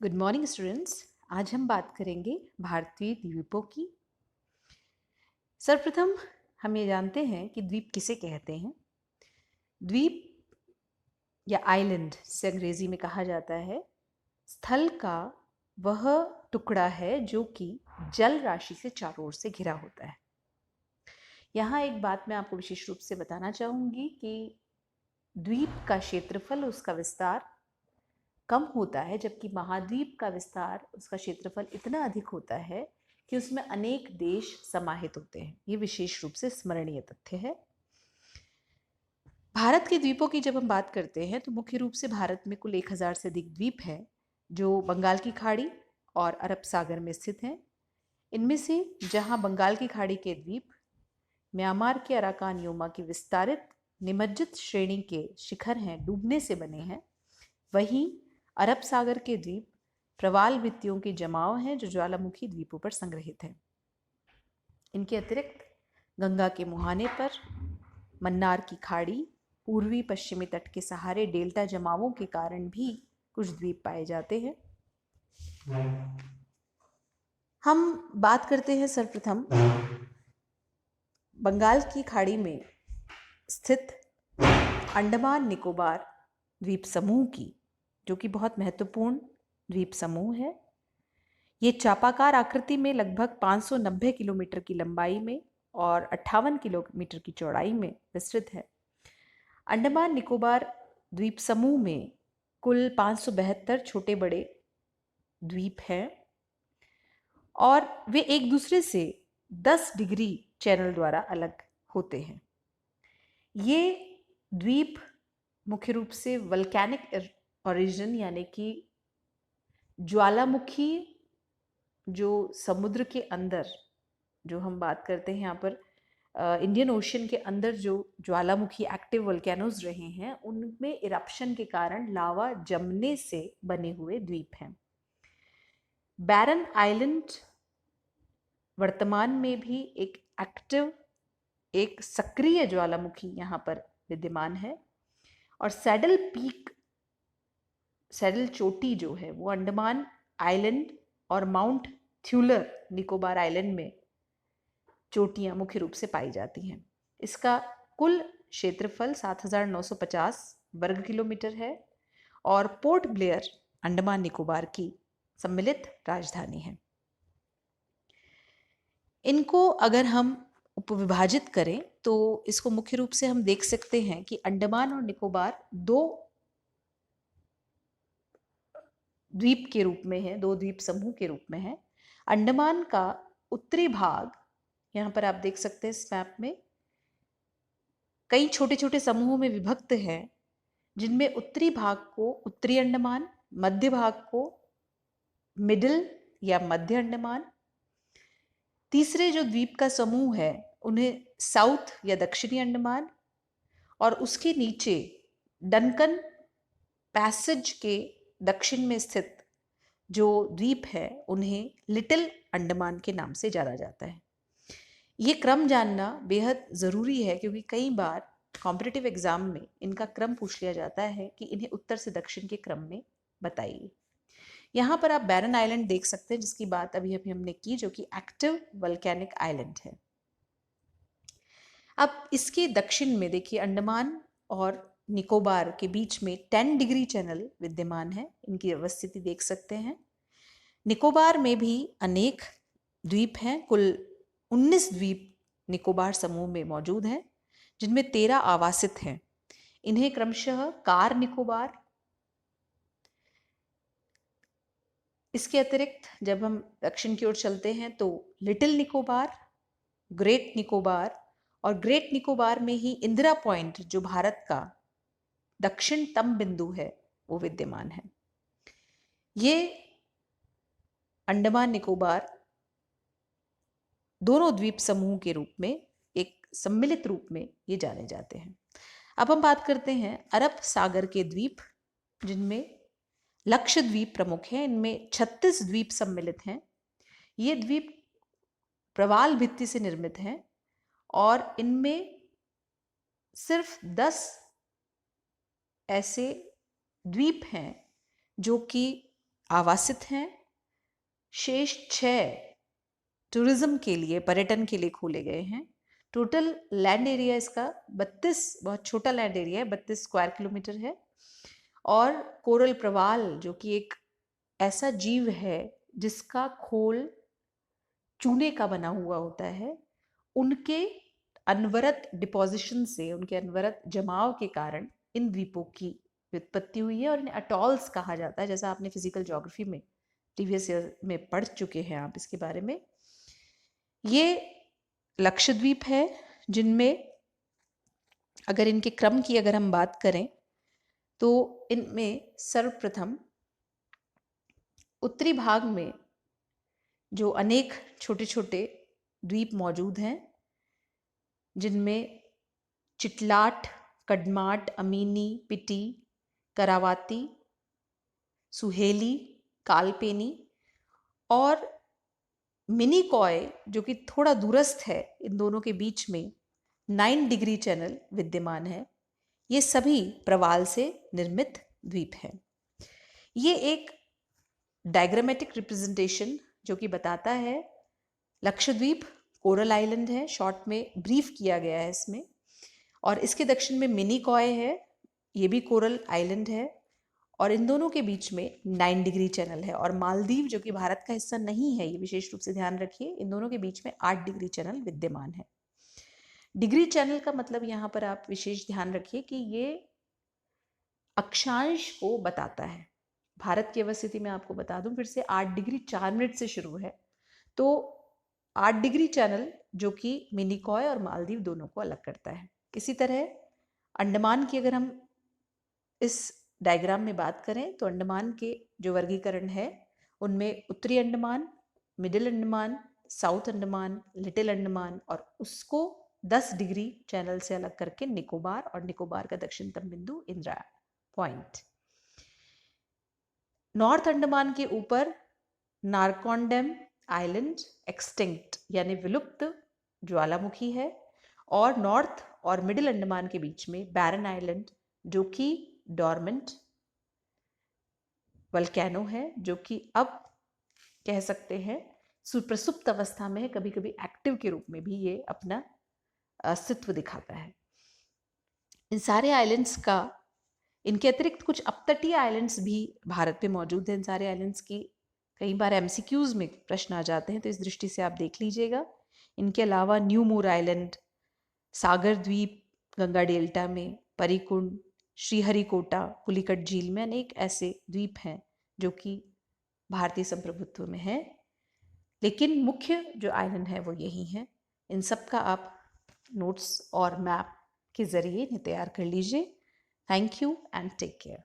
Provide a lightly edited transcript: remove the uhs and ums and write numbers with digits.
Good morning students. आज हम बात करेंगे भारतीय द्वीपों की। सर्वप्रथम हम ये जानते हैं कि द्वीप किसे कहते हैं। द्वीप या आइलैंड से अंग्रेजी में कहा जाता है स्थल का वह टुकड़ा है जो कि जल राशि से चारों ओर से घिरा होता है। यहाँ एक बात मैं आपको विशेष रूप से बताना चाहूँगी कि द्वीप का क्षेत्रफल, उसका विस्तार कम होता है, जबकि महाद्वीप का विस्तार, उसका क्षेत्रफल इतना अधिक होता है कि उसमें अनेक देश समाहित होते हैं। ये विशेष रूप से स्मरणीय तथ्य है। भारत के द्वीपों की जब हम बात करते हैं तो मुख्य रूप से भारत में कुल 1000 से अधिक द्वीप हैं जो बंगाल की खाड़ी और अरब सागर में स्थित हैं। इनमें से जहां बंगाल की खाड़ी के द्वीप म्यांमार के अराकान योमा की विस्तारित निमज्जित श्रेणी के शिखर हैं, डूबने से बने हैं, वहीं अरब सागर के द्वीप प्रवाल भित्तियों के जमाव हैं जो ज्वालामुखी द्वीपों पर संग्रहित हैं। इनके अतिरिक्त गंगा के मुहाने पर, मन्नार की खाड़ी, पूर्वी पश्चिमी तट के सहारे डेल्टा जमावों के कारण भी कुछ द्वीप पाए जाते हैं। हम बात करते हैं सर्वप्रथम बंगाल की खाड़ी में स्थित अंडमान निकोबार द्वीप समूह की, जो कि बहुत महत्वपूर्ण द्वीप समूह है। ये चापाकार आकृति में लगभग 590 किलोमीटर की लंबाई में और 58 किलोमीटर की चौड़ाई में विस्तृत है। अंडमान निकोबार द्वीप समूह में कुल 572 छोटे बड़े द्वीप हैं और वे एक दूसरे से 10 डिग्री चैनल द्वारा अलग होते हैं। ये द्वीप मुख्य रूप से वल्केनिक ओरिजिन यानी कि ज्वालामुखी, जो समुद्र के अंदर, जो हम बात करते हैं यहाँ पर इंडियन ओशन के अंदर जो ज्वालामुखी एक्टिव वोल्केनोज रहे हैं, उनमें इरप्शन के कारण लावा जमने से बने हुए द्वीप हैं। बैरन आइलैंड वर्तमान में भी एक एक्टिव, एक सक्रिय ज्वालामुखी यहाँ पर विद्यमान है। और सैडल पीक, सैडल चोटी जो है वो अंडमान आइलैंड और माउंट थ्यूलर निकोबार आइलैंड में चोटियां मुख्य रूप से पाई जाती हैं। इसका कुल क्षेत्रफल 7950 वर्ग किलोमीटर है और पोर्ट ब्लेयर अंडमान निकोबार की सम्मिलित राजधानी है। इनको अगर हम उपविभाजित करें तो इसको मुख्य रूप से हम देख सकते हैं कि अंडमान और निकोबार दो द्वीप के रूप में है, दो द्वीप समूह के रूप में है। अंडमान का उत्तरी भाग, यहाँ पर आप देख सकते हैं इस मैप में, कई छोटे छोटे समूहों में विभक्त है, जिनमें उत्तरी भाग को उत्तरी अंडमान, मध्य भाग को मिडिल या मध्य अंडमान, तीसरे जो द्वीप का समूह है उन्हें साउथ या दक्षिणी अंडमान, और उसके नीचे डनकन पैसेज के दक्षिण में स्थित जो द्वीप है उन्हें लिटिल अंडमान के नाम से जाना जाता है। ये क्रम जानना बेहद ज़रूरी है क्योंकि कई बार कॉम्पिटिटिव एग्जाम में इनका क्रम पूछ लिया जाता है कि इन्हें उत्तर से दक्षिण के क्रम में बताइए। यहाँ पर आप बैरन आइलैंड देख सकते हैं जिसकी बात अभी अभी हमने की, जो कि एक्टिव वल्केनिक आइलैंड है। अब इसके दक्षिण में देखिए अंडमान और निकोबार के बीच में 10 डिग्री चैनल विद्यमान है। इनकी अवस्थिति देख सकते हैं। निकोबार में भी अनेक द्वीप हैं। कुल 19 द्वीप निकोबार समूह में मौजूद हैं, जिनमें 13 आवासित हैं। इन्हें क्रमशः कार निकोबार, इसके अतिरिक्त जब हम दक्षिण की ओर चलते हैं तो लिटिल निकोबार, ग्रेट निकोबार, और ग्रेट निकोबार में ही इंदिरा पॉइंट जो भारत का दक्षिणतम बिंदु है वो विद्यमान है। ये अंडमान निकोबार दोनों द्वीप समूह के रूप में, एक सम्मिलित रूप में ये जाने जाते हैं। अब हम बात करते हैं अरब सागर के द्वीप, जिनमें लक्षद्वीप प्रमुख है। इनमें 36 द्वीप सम्मिलित हैं। ये द्वीप प्रवाल भित्ति से निर्मित हैं और इनमें सिर्फ 10 ऐसे द्वीप हैं जो कि आवासित हैं, शेष 6 टूरिज्म के लिए, पर्यटन के लिए खोले गए हैं। टोटल लैंड एरिया इसका 32, बहुत छोटा लैंड एरिया है, 32 स्क्वायर किलोमीटर है। और कोरल प्रवाल जो कि एक ऐसा जीव है जिसका खोल चूने का बना हुआ होता है, उनके अनवरत डिपोजिशन से, उनके अनवरत जमाव के कारण इन द्वीपों की व्युत्पत्ति हुई है और इन्हें अटॉल्स कहा जाता है। जैसा आपने फिजिकल ज्योग्राफी में प्रीवियस ईयर में पढ़ चुके हैं आप इसके बारे में। ये लक्षद्वीप है जिनमें अगर इनके क्रम की अगर हम बात करें तो इनमें सर्वप्रथम उत्तरी भाग में जो अनेक छोटे छोटे द्वीप मौजूद हैं, जिनमें चिटलाट, कडमाट, अमीनी, पिटी, करावाती, सुहेली, कालपेनी और मिनिकॉय जो कि थोड़ा दूरस्थ है, इन दोनों के बीच में 9 डिग्री चैनल विद्यमान है। ये सभी प्रवाल से निर्मित द्वीप हैं। ये एक डायग्रामेटिक रिप्रेजेंटेशन जो कि बताता है लक्षद्वीप कोरल आइलैंड है, शॉर्ट में ब्रीफ किया गया है इसमें। और इसके दक्षिण में मिनिकॉय है, ये भी कोरल आइलैंड है और इन दोनों के बीच में 9 डिग्री चैनल है। और मालदीव जो कि भारत का हिस्सा नहीं है, ये विशेष रूप से ध्यान रखिए, इन दोनों के बीच में 8 डिग्री चैनल विद्यमान है। डिग्री चैनल का मतलब यहाँ पर आप विशेष ध्यान रखिए कि ये अक्षांश को बताता है। भारत की अवस्थिति में आपको बता दूं फिर से, 8 डिग्री 4 मिनट से शुरू है, तो 8 डिग्री चैनल जो कि मिनिकॉय और मालदीव दोनों को अलग करता है। इसी तरह अंडमान की अगर हम इस डायग्राम में बात करें तो अंडमान के जो वर्गीकरण है उनमें उत्तरी Andaman, middle Andaman, south Andaman, little Andaman और उसको 10 डिग्री चैनल से अलग करके निकोबार, और निकोबार का दक्षिणतम बिंदु इंदिरा पॉइंट। नॉर्थ अंडमान के ऊपर नारकॉन्डेम आइलैंड एक्सटिंक्ट यानी विलुप्त ज्वालामुखी है, और नॉर्थ और मिडिल अंडमान के बीच में बैरन आइलैंड जो कि डॉर्मेंट वल्केनो है, जो कि अब कह सकते हैं सुप्रसुप्त अवस्था में है, कभी कभी एक्टिव के रूप में भी ये अपना अस्तित्व दिखाता है। इन सारे आइलैंड्स का, इनके अतिरिक्त कुछ अपतटीय आइलैंड्स भी भारत में मौजूद हैं। इन सारे आइलैंड्स की कई बार एमसीक्यूज में प्रश्न आ जाते हैं, तो इस दृष्टि से आप देख लीजिएगा। इनके अलावा न्यू मूर आइलैंड, सागर द्वीप गंगा डेल्टा में, परिकुंड, श्रीहरिकोटा, पुलिकट झील में अनेक ऐसे द्वीप हैं जो कि भारतीय संप्रभुत्व में हैं, लेकिन मुख्य जो आइलैंड है वो यही हैं। इन सब का आप नोट्स और मैप के जरिए इन्हें तैयार कर लीजिए। Thank you and take care.